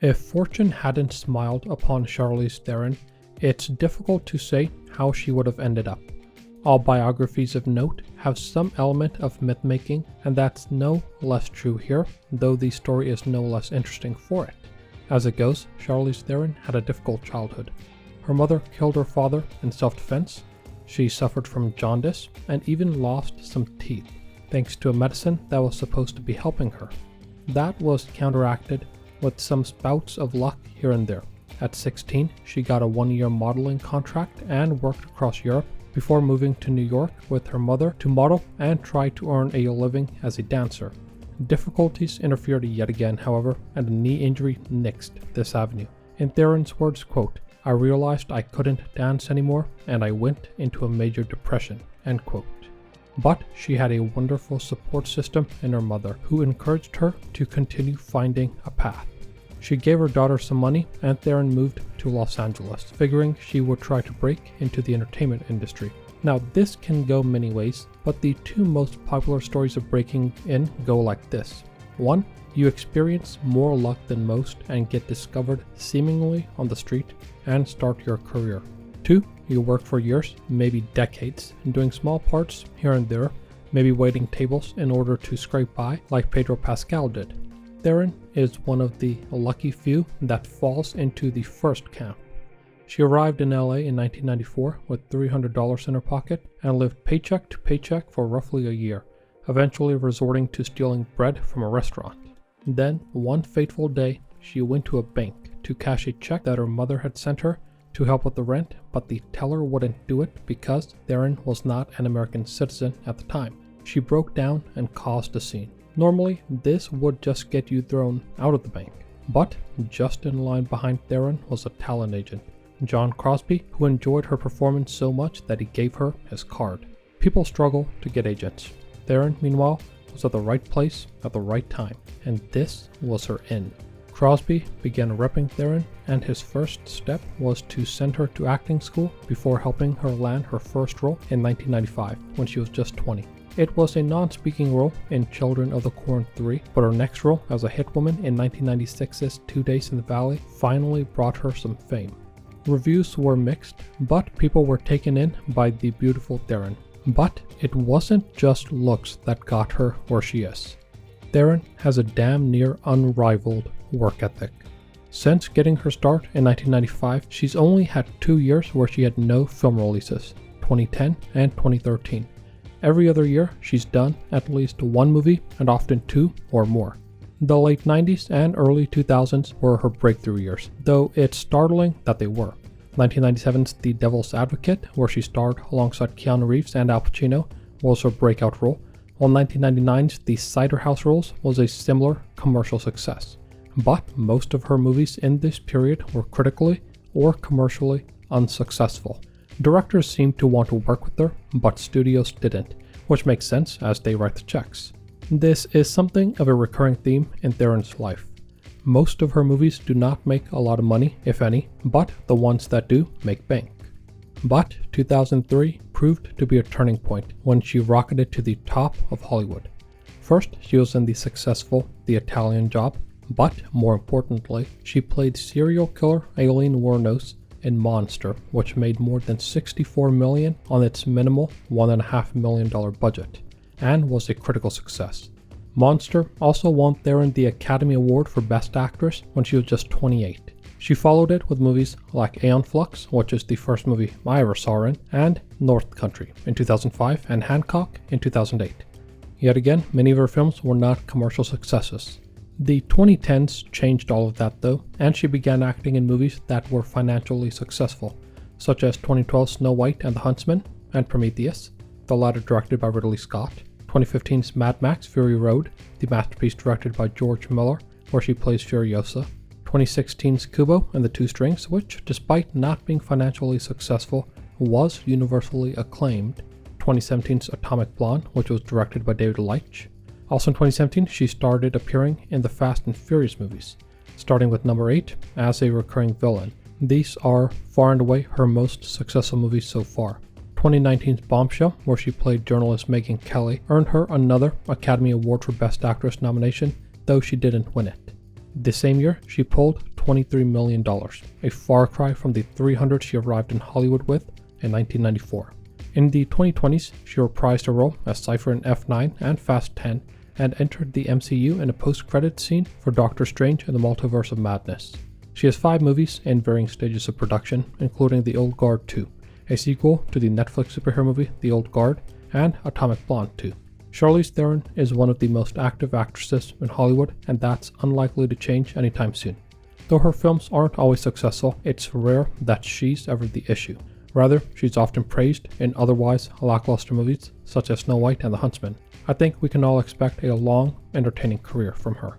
If fortune hadn't smiled upon Charlize Theron, it's difficult to say how she would have ended up. All biographies of note have some element of myth-making, and that's no less true here, though the story is no less interesting for it. As it goes, Charlize Theron had a difficult childhood. Her mother killed her father in self-defense, she suffered from jaundice, and even lost some teeth, thanks to a medicine that was supposed to be helping her. That was counteracted with some spouts of luck here and there. At 16, she got a one-year modeling contract and worked across Europe before moving to New York with her mother to model and try to earn a living as a dancer. Difficulties interfered yet again, however, and a knee injury nixed this avenue. In Theron's words, quote, "I realized I couldn't dance anymore and I went into a major depression," end quote. But she had a wonderful support system in her mother, who encouraged her to continue finding a path. She gave her daughter some money, and Theron moved to Los Angeles, figuring she would try to break into the entertainment industry. Now, this can go many ways, but the two most popular stories of breaking in go like this. 1. You experience more luck than most and get discovered seemingly on the street and start your career. 2. You work for years, maybe decades, doing small parts here and there, maybe waiting tables in order to scrape by like Pedro Pascal did. Theron is one of the lucky few that falls into the first camp. She arrived in LA in 1994 with $300 in her pocket and lived paycheck to paycheck for roughly a year, eventually resorting to stealing bread from a restaurant. Then, one fateful day, she went to a bank to cash a check that her mother had sent her to help with the rent, but the teller wouldn't do it because Theron was not an American citizen at the time. She broke down and caused a scene. Normally, this would just get you thrown out of the bank, but just in line behind Theron was a talent agent, John Crosby, who enjoyed her performance so much that he gave her his card. People struggle to get agents. Theron, meanwhile, was at the right place at the right time, and this was her in. Crosby began repping Theron, and his first step was to send her to acting school before helping her land her first role in 1995 when she was just 20. It was a non-speaking role in Children of the Corn 3, but her next role as a hit woman in 1996's 2 Days in the Valley finally brought her some fame. Reviews were mixed, but people were taken in by the beautiful Theron. But it wasn't just looks that got her where she is. Theron has a damn near unrivaled work ethic. Since getting her start in 1995, she's only had 2 years where she had no film releases, 2010 and 2013. Every other year, she's done at least one movie and often 2 or more. The late 90s and early 2000s were her breakthrough years, though it's startling that they were. 1997's The Devil's Advocate, where she starred alongside Keanu Reeves and Al Pacino, was her breakout role, while 1999's The Cider House Rules was a similar commercial success. But most of her movies in this period were critically or commercially unsuccessful. Directors seemed to want to work with her, but studios didn't, which makes sense as they write the checks. This is something of a recurring theme in Theron's life. Most of her movies do not make a lot of money, if any, but the ones that do make bank. But 2003 proved to be a turning point when she rocketed to the top of Hollywood. First, she was in the successful The Italian Job, but more importantly, she played serial killer Aileen Wuornos in Monster, which made more than $64 million on its minimal $1.5 million budget, and was a critical success. Monster also won Theron the Academy Award for Best Actress when she was just 28. She followed it with movies like Aeon Flux, which is the first movie I ever saw her in, and North Country in 2005 and Hancock in 2008. Yet again, many of her films were not commercial successes. The 2010s changed all of that though, and she began acting in movies that were financially successful, such as 2012's Snow White and the Huntsman and Prometheus, the latter directed by Ridley Scott, 2015's Mad Max Fury Road, the masterpiece directed by George Miller, where she plays Furiosa, 2016's Kubo and the Two Strings, which, despite not being financially successful, was universally acclaimed, 2017's Atomic Blonde, which was directed by David Leitch. Also in 2017, she started appearing in the Fast and Furious movies, starting with number 8 as a recurring villain. These are far and away her most successful movies so far. 2019's Bombshell, where she played journalist Megyn Kelly, earned her another Academy Award for Best Actress nomination, though she didn't win it. The same year, she pulled $23 million, a far cry from the $300 she arrived in Hollywood with in 1994. In the 2020s, she reprised her role as Cypher in F9 and Fast 10, and entered the MCU in a post-credits scene for Doctor Strange and the Multiverse of Madness. She has 5 movies in varying stages of production, including The Old Guard 2, a sequel to the Netflix superhero movie The Old Guard, and Atomic Blonde 2. Charlize Theron is one of the most active actresses in Hollywood, and that's unlikely to change anytime soon. Though her films aren't always successful, it's rare that she's ever the issue. Rather, she's often praised in otherwise lackluster movies, such as Snow White and the Huntsman. I think we can all expect a long, entertaining career from her.